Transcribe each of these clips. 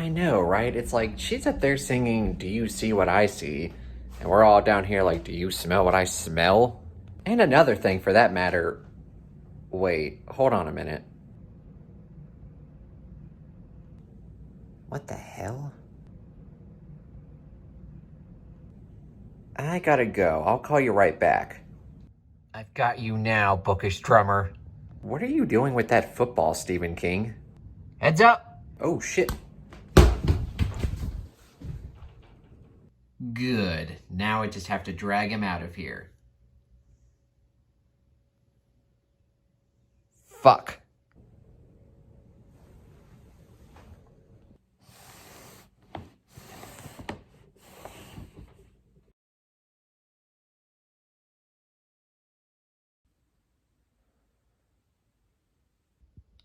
I know, right? It's like she's up there singing, "Do you see what I see?" And we're all down here like, "Do you smell what I smell?" And another thing for that matter, wait, hold on a minute. What the hell? I gotta go. I'll call you right back. I've got you now, bookish drummer. What are you doing with that football, Stephen King? Heads up! Oh, shit. Good. Now I just have to drag him out of here. Fuck.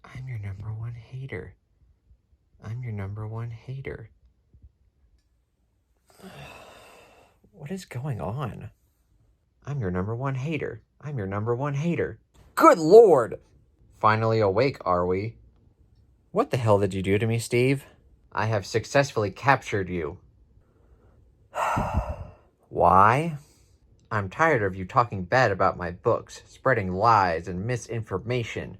I'm your number one hater. I'm your number one hater. What is going on? I'm your number one hater. I'm your number one hater. Good Lord! Finally awake, are we? What the hell did you do to me, Steve? I have successfully captured you. Why? I'm tired of you talking bad about my books, spreading lies and misinformation.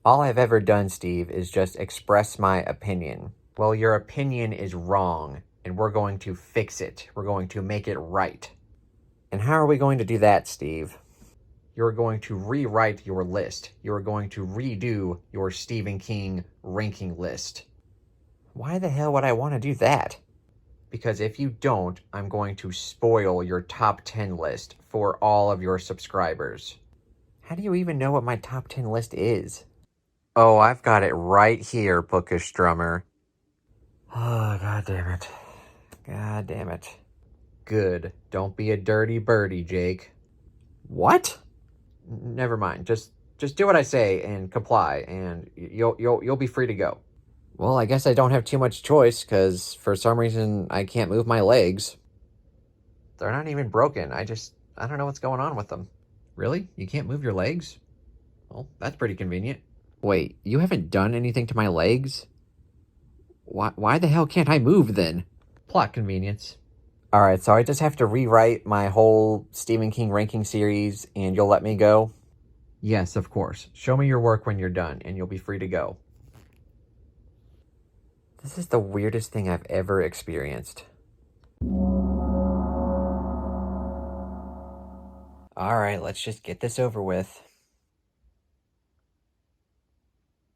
All I've ever done, Steve, is just express my opinion. Well, your opinion is wrong, and we're going to fix it. We're going to make it right. And how are we going to do that, Steve? You're going to rewrite your list. You're going to redo your Stephen King ranking list. Why the hell would I want to do that? Because if you don't, I'm going to spoil your top 10 list for all of your subscribers. How do you even know what my top 10 list is? Oh, I've got it right here, bookish drummer. Oh, god damn it. God damn it. Good. Don't be a dirty birdie, Jake. What? Never mind. Just do what I say and comply, and you'll be free to go. Well, I guess I don't have too much choice, because for some reason I can't move my legs. They're not even broken. I don't know what's going on with them. Really? You can't move your legs? Well, that's pretty convenient. Wait, you haven't done anything to my legs? Why the hell can't I move then? Plot convenience. Alright, so I just have to rewrite my whole Stephen King ranking series and you'll let me go? Yes, of course. Show me your work when you're done and you'll be free to go. This is the weirdest thing I've ever experienced. Alright, let's just get this over with.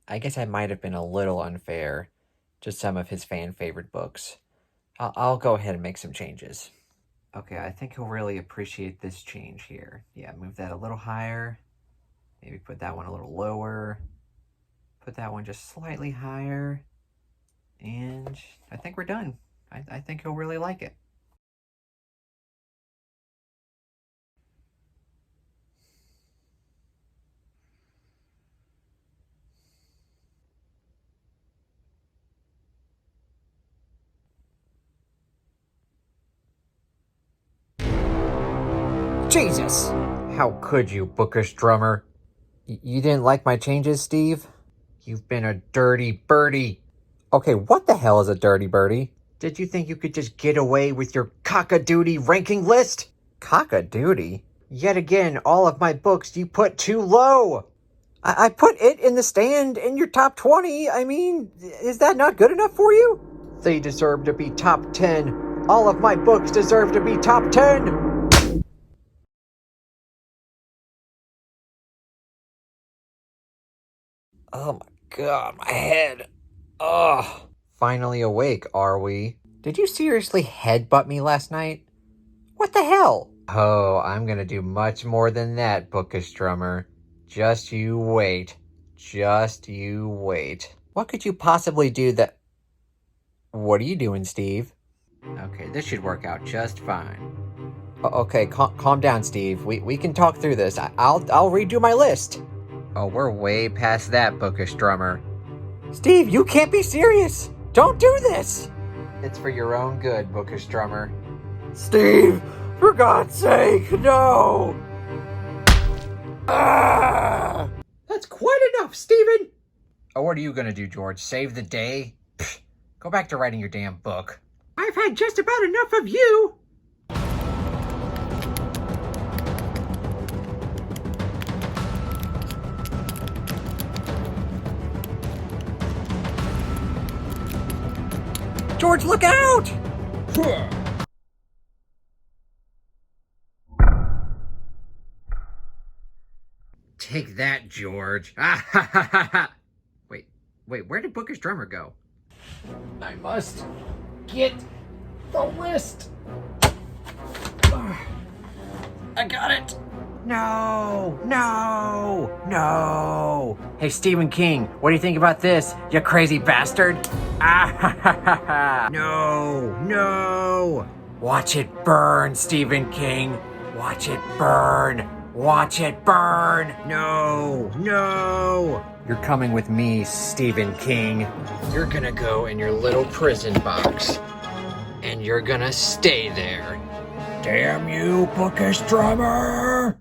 I guess I might have been a little unfair to some of his fan-favorite books. I'll go ahead and make some changes. Okay, I think he'll really appreciate this change here. Yeah, move that a little higher. Maybe put that one a little lower. Put that one just slightly higher. And I think we're done. I think he'll really like it. Jesus! How could you, bookish drummer? You didn't like my changes, Steve? You've been a dirty birdie. Okay, what the hell is a dirty birdie? Did you think you could just get away with your cock-a-doodie ranking list? Cock-a-doodie? Yet again, all of my books you put too low. I put it in the stand in your top 20. I mean, is that not good enough for you? They deserve to be top 10. All of my books deserve to be top 10. Oh my god, my head. Ugh. Finally awake, are we? Did you seriously headbutt me last night? What the hell? Oh, I'm gonna do much more than that, bookish drummer. Just you wait. Just you wait. What could you possibly do that... What are you doing, Steve? Okay, this should work out just fine. Okay, calm down, Steve. We can talk through this. I'll redo my list. Oh, we're way past that, bookish drummer. Steve, you can't be serious. Don't do this. It's for your own good, bookish drummer. Steve, for God's sake, no. Ah! That's quite enough, Steven! Oh, what are you gonna do, George? Save the day? Pfft, Go back to writing your damn book. I've had just about enough of you! George, look out! Take that, George. Wait, where did Booker's drummer go? I must get the list. I got it. No! Hey, Stephen King, what do you think about this, you crazy bastard? No! Watch it burn, Stephen King. Watch it burn. Watch it burn. No! You're coming with me, Stephen King. You're gonna go in your little prison box. And you're gonna stay there. Damn you, bookish drummer!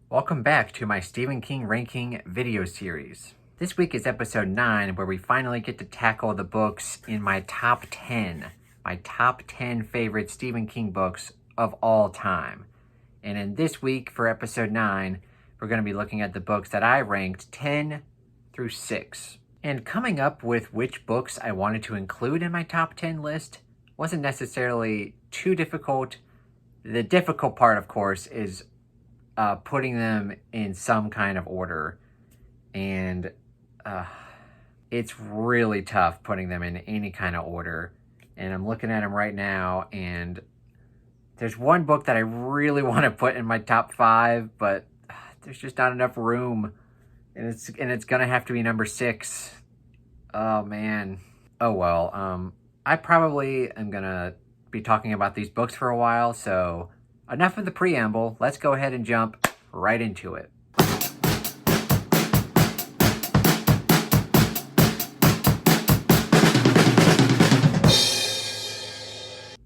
Welcome back to my Stephen King ranking video series. This week is episode 9, where we finally get to tackle the books in my top 10. My top 10 favorite Stephen King books of all time. And in this week, for episode 9, we're going to be looking at the books that I ranked 10 through 6. And coming up with which books I wanted to include in my top 10 list wasn't necessarily too difficult. The difficult part, of course, is putting them in some kind of order. And it's really tough putting them in any kind of order. And I'm looking at them right now, and there's one book that I really want to put in my top 5, but there's just not enough room. And it's gonna have to be number 6. Oh man. Oh well. I probably am gonna be talking about these books for a while, so enough of the preamble. Let's go ahead and jump right into it.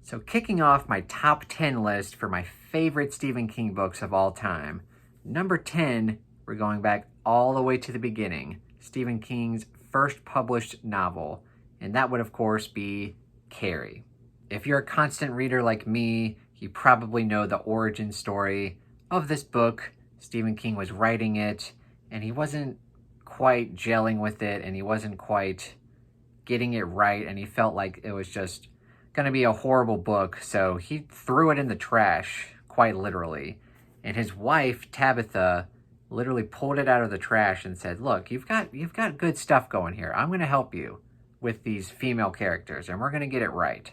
So kicking off my top 10 list for my favorite Stephen King books of all time. Number 10, we're going back all the way to the beginning. Stephen King's first published novel. And that would, of course, be Carrie. If you're a constant reader like me, you probably know the origin story of this book. Stephen King was writing it, and he wasn't quite gelling with it, and he wasn't quite getting it right, and he felt like it was just going to be a horrible book, so he threw it in the trash, quite literally. And his wife, Tabitha, literally pulled it out of the trash and said, look, you've got good stuff going here. I'm going to help you with these female characters, and we're going to get it right.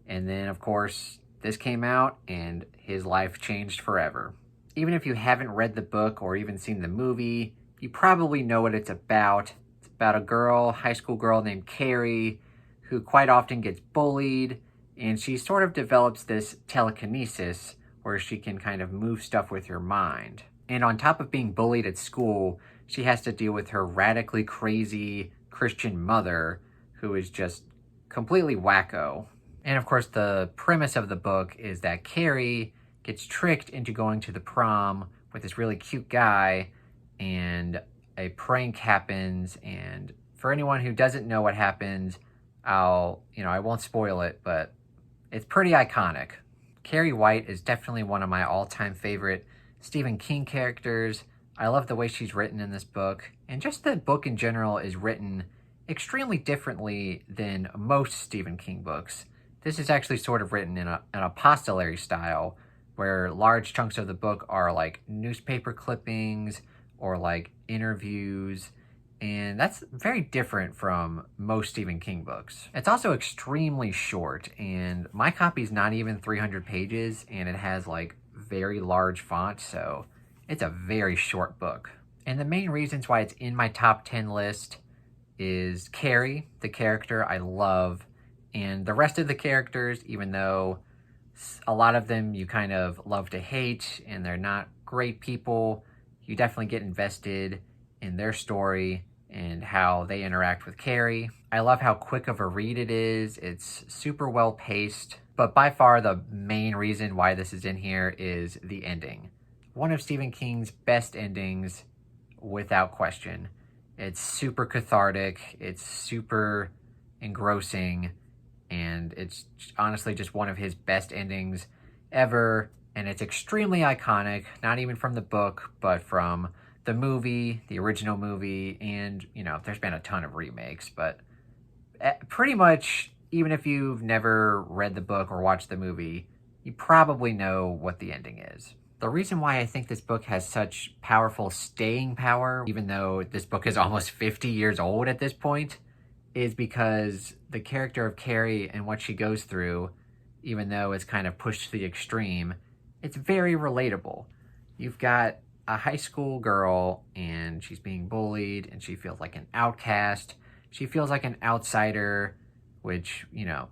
And then, of course, this came out, and his life changed forever. Even if you haven't read the book or even seen the movie, you probably know what it's about. It's about a girl, high school girl named Carrie, who quite often gets bullied, and she sort of develops this telekinesis where she can kind of move stuff with her mind. And on top of being bullied at school, she has to deal with her radically crazy Christian mother, who is just completely wacko. And of course, the premise of the book is that Carrie gets tricked into going to the prom with this really cute guy, and a prank happens. And for anyone who doesn't know what happens, I won't spoil it, but it's pretty iconic. Carrie White is definitely one of my all-time favorite Stephen King characters. I love the way she's written in this book, and just the book in general is written extremely differently than most Stephen King books. This is actually sort of written in an epistolary style, where large chunks of the book are like newspaper clippings or like interviews, and that's very different from most Stephen King books. It's also extremely short, and my copy's not even 300 pages, and it has like very large font, so it's a very short book. And the main reasons why it's in my top 10 list is Carrie, the character I love, and the rest of the characters, even though a lot of them you kind of love to hate and they're not great people, you definitely get invested in their story and how they interact with Carrie. I love how quick of a read it is. It's super well paced, but by far the main reason why this is in here is the ending. One of Stephen King's best endings, without question. It's super cathartic, it's super engrossing, and it's honestly just one of his best endings ever, and it's extremely iconic, not even from the book, but from the movie, the original movie, and, there's been a ton of remakes, but pretty much, even if you've never read the book or watched the movie, you probably know what the ending is. The reason why I think this book has such powerful staying power, even though this book is almost 50 years old at this point, is because the character of Carrie and what she goes through, even though it's kind of pushed to the extreme, it's very relatable. You've got a high school girl and she's being bullied and she feels like an outcast. She feels like an outsider, which,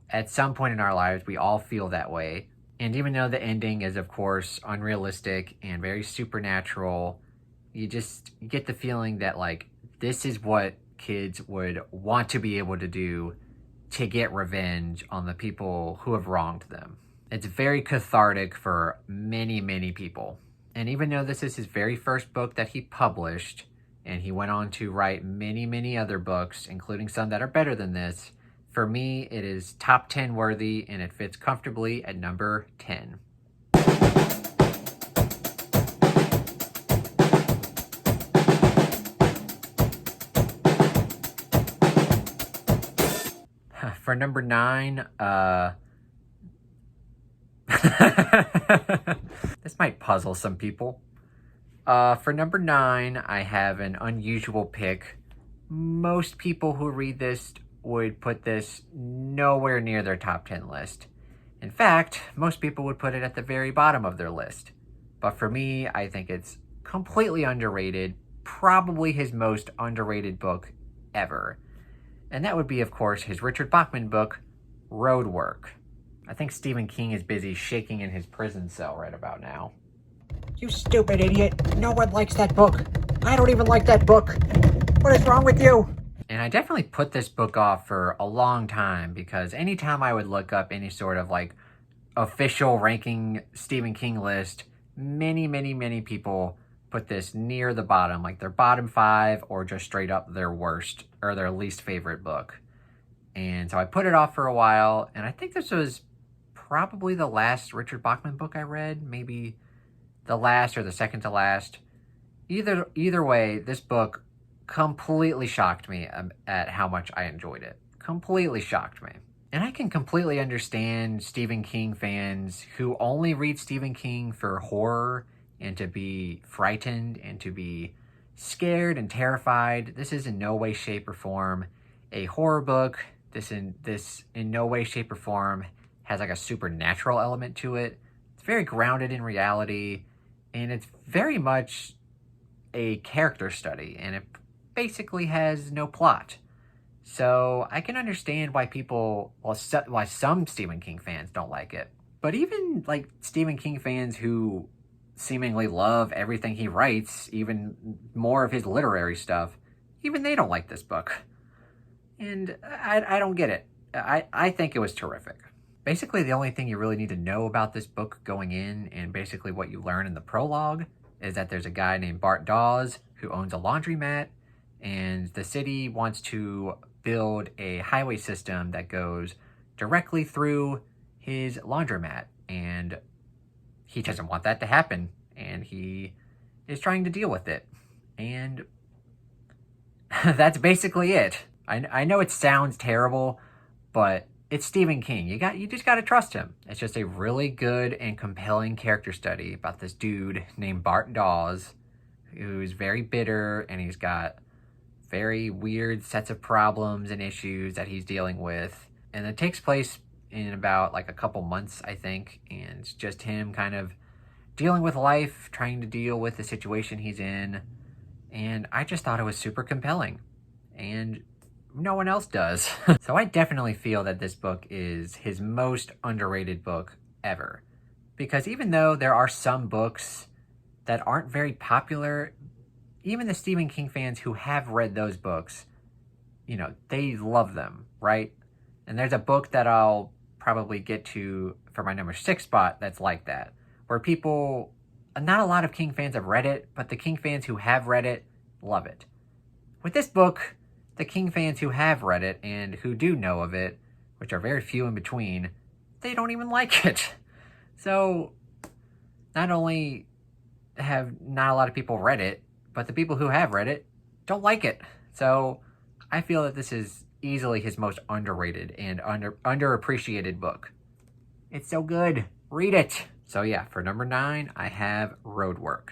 at some point in our lives, we all feel that way. And even though the ending is, of course, unrealistic and very supernatural, you just get the feeling that, this is what kids would want to be able to do to get revenge on the people who have wronged them. It's very cathartic for many, many people. And even though this is his very first book that he published, and he went on to write many, many other books, including some that are better than this, for me, it is top 10 worthy, and it fits comfortably at number 10. For number 9, this might puzzle some people. For number 9, I have an unusual pick. Most people who read this would put this nowhere near their top 10 list. In fact, most people would put it at the very bottom of their list. But for me, I think it's completely underrated, probably his most underrated book ever. And that would be, of course, his Richard Bachman book, Roadwork. I think Stephen King is busy shaking in his prison cell right about now. You stupid idiot. No one likes that book. I don't even like that book. What is wrong with you? And I definitely put this book off for a long time because anytime I would look up any sort of official ranking Stephen King list, many, many, many people put this near the bottom, like their bottom 5 or just straight up their worst or their least favorite book. And so I put it off for a while, and I think this was probably the last Richard Bachman book I read, maybe the last or the second to last. Either way, this book completely shocked me at how much I enjoyed it. Completely shocked me. And I can completely understand Stephen King fans who only read Stephen King for horror and to be frightened and to be scared and terrified. This is in no way, shape, or form a horror book. This in no way, shape, or form has a supernatural element to it. It's very grounded in reality, and it's very much a character study, and it basically has no plot. So I can understand why why some Stephen King fans don't like it. But even Stephen King fans who seemingly love everything he writes, even more of his literary stuff, even they don't like this book. And I don't get it. I think it was terrific. Basically, the only thing you really need to know about this book going in, and basically what you learn in the prologue, is that there's a guy named Bart Dawes who owns a laundromat, and the city wants to build a highway system that goes directly through his laundromat, and he doesn't want that to happen, and he is trying to deal with it. And that's basically it. I know it sounds terrible, but it's Stephen King. You just got to trust him. It's just a really good and compelling character study about this dude named Bart Dawes, who's very bitter, and he's got very weird sets of problems and issues that he's dealing with. And it takes place in about a couple months, I think, and it's just him kind of dealing with life, trying to deal with the situation he's in. And I just thought it was super compelling, and no one else does. So I definitely feel that this book is his most underrated book ever, because even though there are some books that aren't very popular, even the Stephen King fans who have read those books, they love them, right? And there's a book that I'll probably get to for my number 6 spot that's like that, where people, not a lot of King fans have read it, but the King fans who have read it love it. With this book, the King fans who have read it and who do know of it, which are very few in between, they don't even like it. So, not only have not a lot of people read it, but the people who have read it don't like it. So, I feel that this is easily his most underrated and underappreciated book. It's so good. Read it. So yeah, for number 9, I have Roadwork.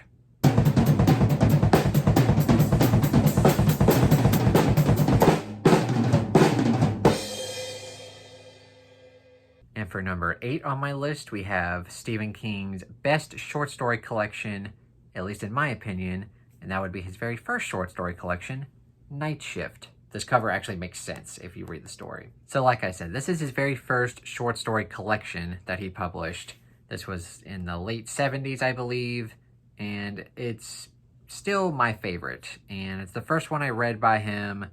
And for number 8 on my list, we have Stephen King's best short story collection, at least in my opinion, and that would be his very first short story collection, Night Shift. This cover actually makes sense if you read the story. So like I said, this is his very first short story collection that he published. This was in the late 70s, I believe, and it's still my favorite. And it's the first one I read by him,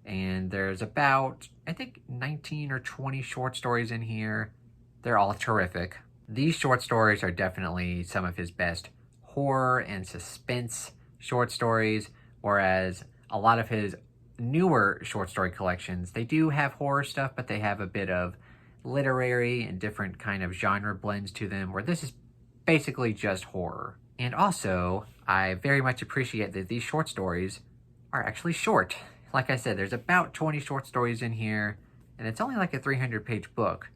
and there's about, I think, 19 or 20 short stories in here. They're all terrific. These short stories are definitely some of his best horror and suspense short stories, whereas a lot of his newer short story collections, they do have horror stuff, but they have a bit of literary and different kind of genre blends to them, where this is basically just horror. And also, I very much appreciate that these short stories are actually short. Like I said, there's about 20 short stories in here, and it's only like a 300-page book.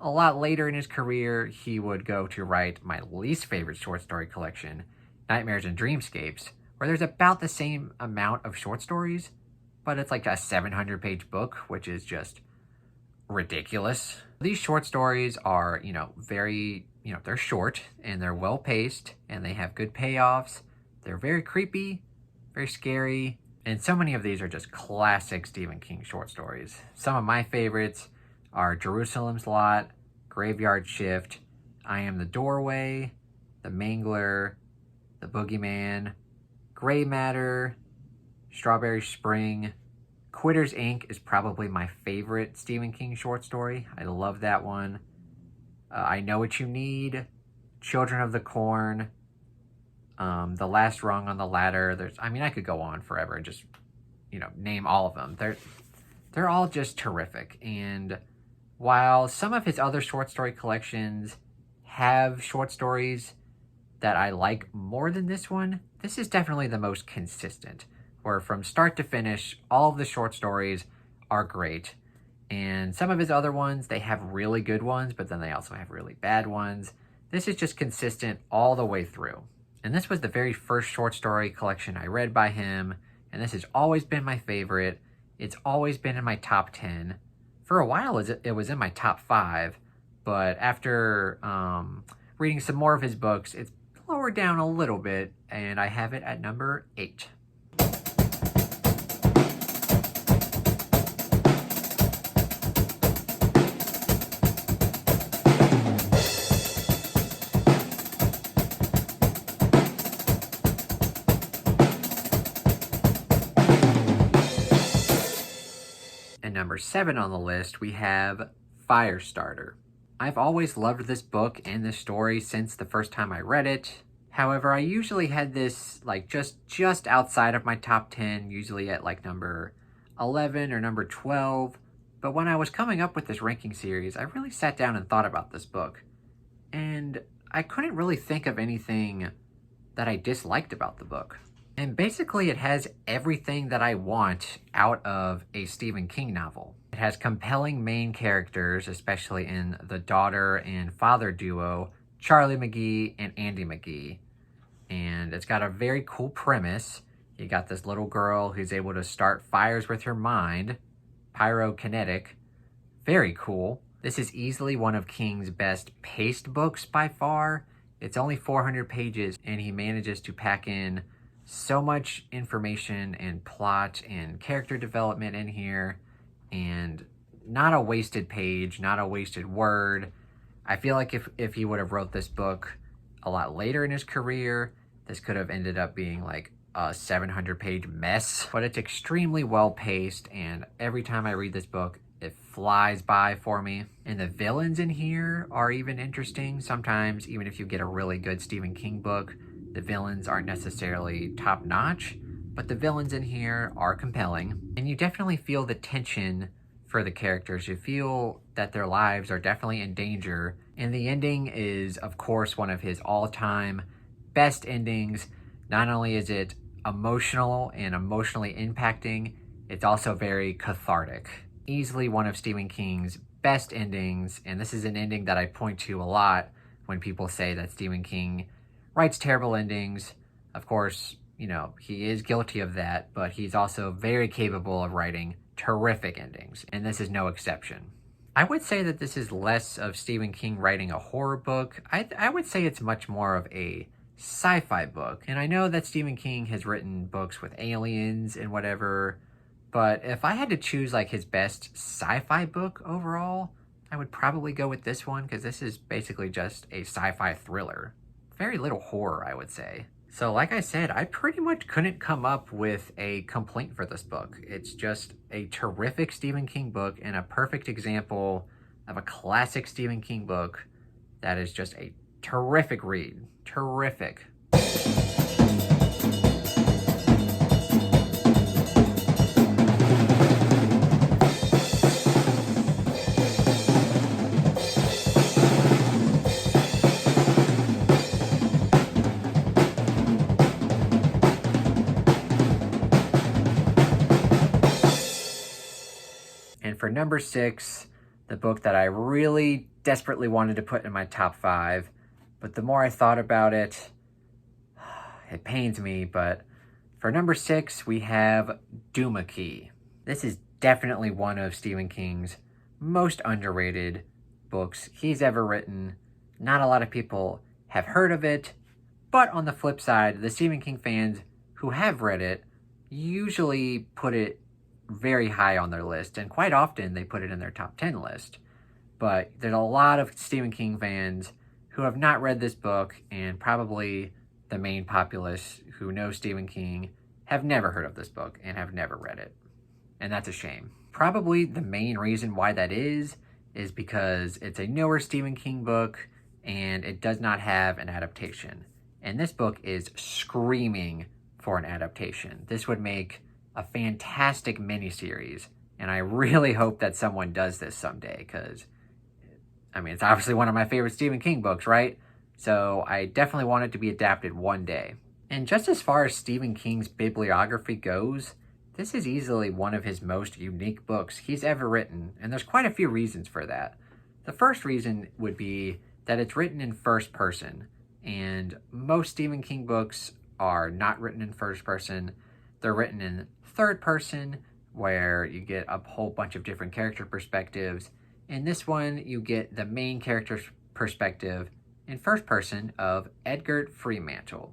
A lot later in his career, he would go to write my least favorite short story collection, Nightmares and Dreamscapes, where there's about the same amount of short stories, but it's like a 700-page book, which is just ridiculous. These short stories are, very, they're short and they're well paced and they have good payoffs. They're very creepy, very scary, and so many of these are just classic Stephen King short stories. Some of my favorites are Jerusalem's Lot, Graveyard Shift, I Am the Doorway, The Mangler, The Boogeyman, Gray Matter, Strawberry Spring. Quitters Inc. is probably my favorite Stephen King short story. I love that one. I Know What You Need, Children of the Corn, The Last Rung on the Ladder. I could go on forever and just, name all of them. They're all just terrific. And while some of his other short story collections have short stories that I like more than this one, this is definitely the most consistent, where from start to finish, all of the short stories are great. And some of his other ones, they have really good ones, but then they also have really bad ones. This is just consistent all the way through. And this was the very first short story collection I read by him, and this has always been my favorite. It's always been in my top 10. For a while, it was in my top 5, but after reading some more of his books, it's lowered down a little bit, and I have it at number 8. And number 7 on the list, we have Firestarter. I've always loved this book and this story since the first time I read it. However, I usually had this just outside of my top 10, usually at like number 11 or number 12. But when I was coming up with this ranking series, I really sat down and thought about this book. And I couldn't really think of anything that I disliked about the book. And basically it has everything that I want out of a Stephen King novel. It has compelling main characters, especially in the daughter and father duo, Charlie McGee and Andy McGee. And it's got a very cool premise. You got this little girl who's able to start fires with her mind, pyrokinetic. Very cool. This is easily one of King's best paced books by far. It's only 400 pages, and he manages to pack in so much information and plot and character development in here, and not a wasted page, not a wasted word. I feel like if he would have wrote this book a lot later in his career, this could have ended up being like a 700-page mess, but it's extremely well paced, and every time I read this book, it flies by for me. And the villains in here are even interesting. Sometimes, even if you get a really good Stephen King book, the villains aren't necessarily top-notch, but the villains in here are compelling. And you definitely feel the tension for the characters. You feel that their lives are definitely in danger. And the ending is, of course, one of his all-time best endings. Not only is it emotional and emotionally impacting, it's also very cathartic. Easily one of Stephen King's best endings, and this is an ending that I point to a lot when people say that Stephen King writes terrible endings. Of course, you know, he is guilty of that, but he's also very capable of writing terrific endings, and this is no exception. I would say that this is less of Stephen King writing a horror book. I would say it's much more of a sci-fi book. And I know that Stephen King has written books with aliens and whatever, but if I had to choose like his best sci-fi book overall, I would probably go with this one, because this is basically just a sci-fi thriller. Very little horror, I would say. So like I said, I pretty much couldn't come up with a complaint for this book. It's just a terrific Stephen King book and a perfect example of a classic Stephen King book that is just a terrific read. Terrific. And for number 6, the book that I really desperately wanted to put in my top 5, but the more I thought about it, it pains me, but for number 6, we have Douma Key. This is definitely one of Stephen King's most underrated books he's ever written. Not a lot of people have heard of it, but on the flip side, the Stephen King fans who have read it usually put it very high on their list, and quite often they put it in their top 10 list. But there's a lot of Stephen King fans who have not read this book, and probably the main populace who know Stephen King have never heard of this book and have never read it. And that's a shame. Probably the main reason why that is because it's a newer Stephen King book and it does not have an adaptation. And this book is screaming for an adaptation. This would make a fantastic miniseries, and I really hope that someone does this someday, because, I mean, it's obviously one of my favorite Stephen King books, right? So I definitely want it to be adapted one day. And just as far as Stephen King's bibliography goes, this is easily one of his most unique books he's ever written, and there's quite a few reasons for that. The first reason would be that it's written in first person, and most Stephen King books are not written in first person. They're written in third person, where you get a whole bunch of different character perspectives. In this one, you get the main character's perspective in first person of Edgar Freemantle.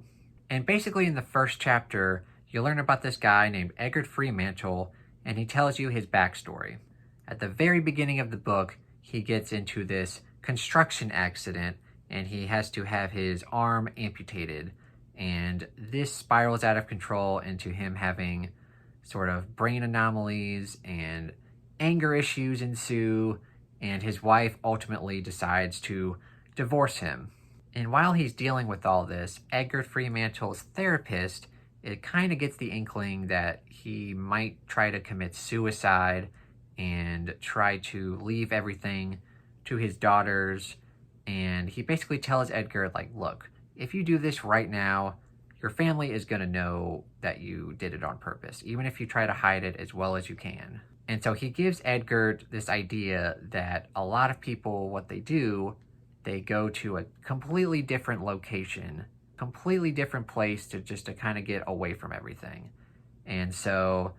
And basically in the first chapter, you learn about this guy named Edgar Freemantle, and he tells you his backstory. At the very beginning of the book, he gets into this construction accident, and he has to have his arm amputated. And this spirals out of control into him having sort of brain anomalies, and anger issues ensue, and his wife ultimately decides to divorce him. And while he's dealing with all this, Edgar Fremantle's therapist, it kind of gets the inkling that he might try to commit suicide and try to leave everything to his daughters. And he basically tells Edgar, like, look, if you do this right now, your family is going to know that you did it on purpose, even if you try to hide it as well as you can. And so he gives Edgar this idea that a lot of people, what they do, they go to a completely different location, completely different place to kind of get away from everything. And so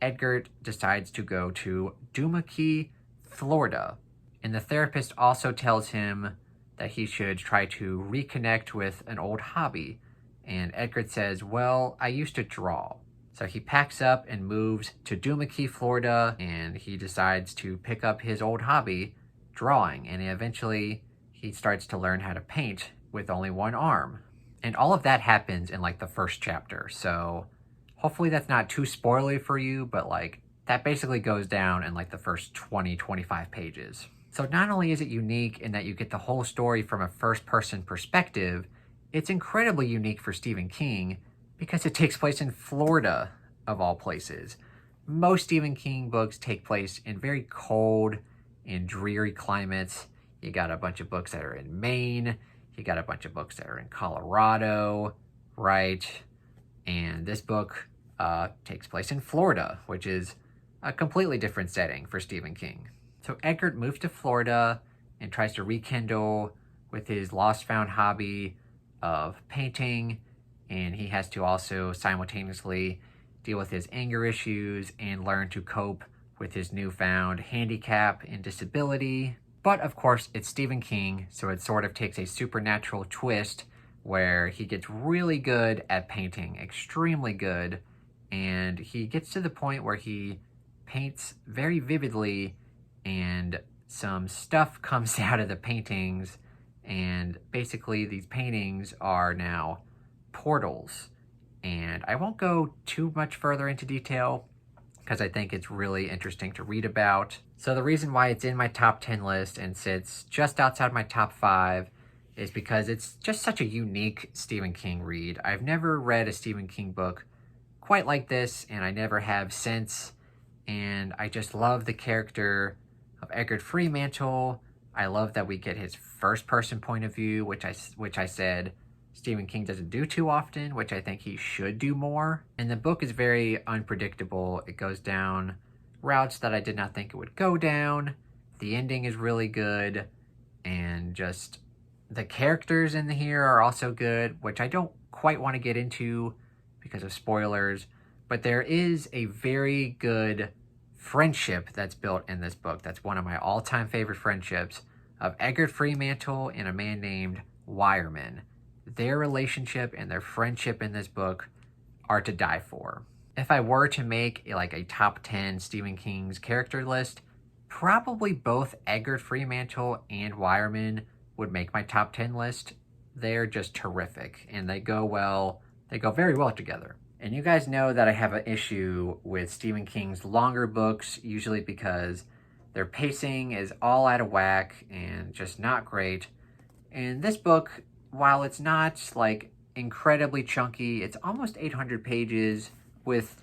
Edgar decides to go to Douma Key, Florida. And the therapist also tells him that he should try to reconnect with an old hobby. And Edgar says, well, I used to draw. So he packs up and moves to Douma Key, Florida, and he decides to pick up his old hobby, drawing. And eventually he starts to learn how to paint with only one arm. And all of that happens in like the first chapter. So hopefully that's not too spoilery for you, but like that basically goes down in like the first 20-25 pages. So not only is it unique in that you get the whole story from a first person perspective, it's incredibly unique for Stephen King because it takes place in Florida, of all places. Most Stephen King books take place in very cold and dreary climates. You got a bunch of books that are in Maine, you got a bunch of books that are in Colorado, right? And this book takes place in Florida, which is a completely different setting for Stephen King. So Eggert moves to Florida and tries to rekindle with his lost found hobby of painting, and he has to also simultaneously deal with his anger issues and learn to cope with his newfound handicap and disability. But of course, it's Stephen King, so it sort of takes a supernatural twist where he gets really good at painting, extremely good, and he gets to the point where he paints very vividly and some stuff comes out of the paintings, and basically these paintings are now portals. And I won't go too much further into detail because I think it's really interesting to read about. So the reason why it's in my top 10 list and sits just outside my top 5 is because it's just such a unique Stephen King read. I've never read a Stephen King book quite like this, and I never have since. And I just love the character of Eggert Freemantle. I love that we get his first person point of view, which I said Stephen King doesn't do too often, which I think he should do more. And the book is very unpredictable. It goes down routes that I did not think it would go down. The ending is really good, and just the characters in here are also good, which I don't quite want to get into because of spoilers, but there is a very good friendship that's built in this book. That's one of my all-time favorite friendships of Eggert Freemantle and a man named Wireman. Their relationship and their friendship in this book are to die for. If I were to make like a top 10 Stephen King's character list, probably both Eggert Freemantle and Wireman would make my top 10 list. They're just terrific, and they go very well together. And you guys know that I have an issue with Stephen King's longer books, usually because their pacing is all out of whack and just not great. And this book, while it's not like incredibly chunky, it's almost 800 pages with,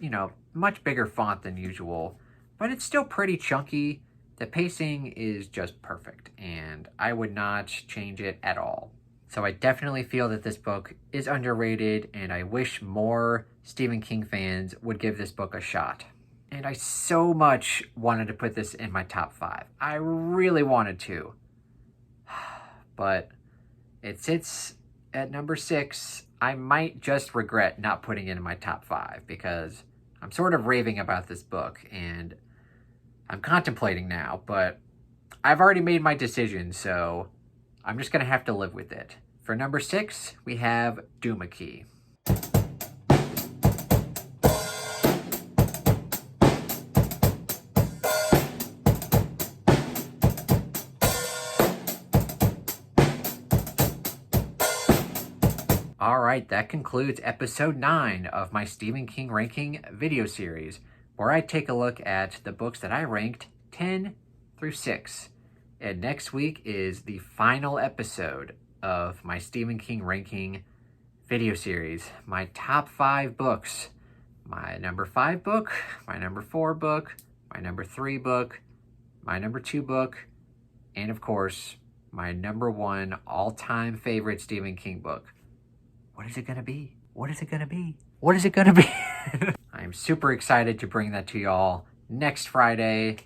much bigger font than usual, but it's still pretty chunky. The pacing is just perfect, and I would not change it at all. So I definitely feel that this book is underrated, and I wish more Stephen King fans would give this book a shot. And I so much wanted to put this in my top 5. I really wanted to. But it sits at number 6. I might just regret not putting it in my top 5 because I'm sort of raving about this book, and I'm contemplating now, but I've already made my decision, so I'm just going to have to live with it. For number 6, we have Douma Key. Alright, that concludes episode 9 of my Stephen King ranking video series, where I take a look at the books that I ranked 10 through 6. And next week is the final episode of my Stephen King ranking video series. My top 5 books. My number 5 book, my number 4 book, my number 3 book, my number 2 book, and of course, my number 1 all-time favorite Stephen King book. What is it going to be? What is it going to be? What is it going to be? I'm super excited to bring that to y'all next Friday,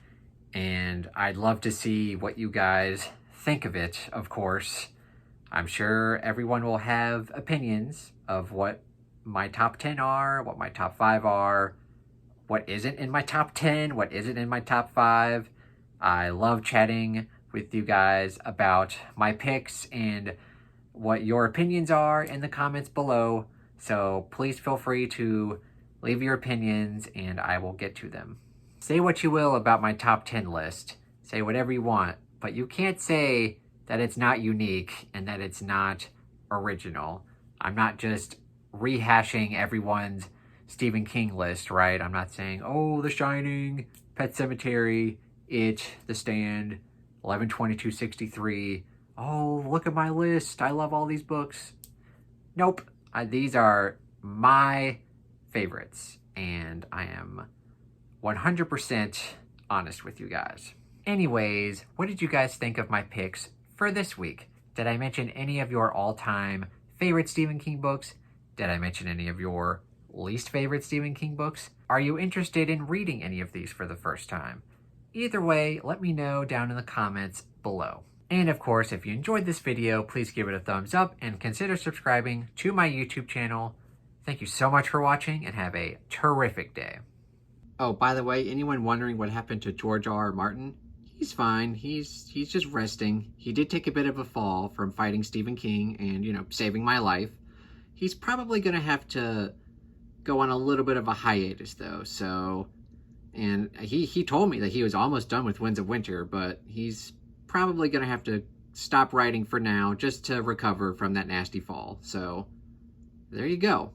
and I'd love to see what you guys think of it, of course. I'm sure everyone will have opinions of what my top 10 are, what my top 5 are, what isn't in my top 10, what isn't in my top 5. I love chatting with you guys about my picks and what your opinions are in the comments below. So please feel free to leave your opinions and I will get to them. Say what you will about my top 10 list. Say whatever you want, but you can't say that it's not unique and that it's not original. I'm not just rehashing everyone's Stephen King list, right? I'm not saying, oh, The Shining, Pet Sematary, It, The Stand, 11/22/63. Oh, look at my list. I love all these books. Nope. These are my favorites, and I am 100% honest with you guys. Anyways, what did you guys think of my picks for this week? Did I mention any of your all-time favorite Stephen King books? Did I mention any of your least favorite Stephen King books? Are you interested in reading any of these for the first time? Either way, let me know down in the comments below. And of course, if you enjoyed this video, please give it a thumbs up and consider subscribing to my YouTube channel. Thank you so much for watching and have a terrific day. Oh, by the way, anyone wondering what happened to George R.R. Martin? He's fine. He's just resting. He did take a bit of a fall from fighting Stephen King and, saving my life. He's probably going to have to go on a little bit of a hiatus, though. So, and he told me that he was almost done with Winds of Winter, but he's probably going to have to stop writing for now just to recover from that nasty fall. So, there you go.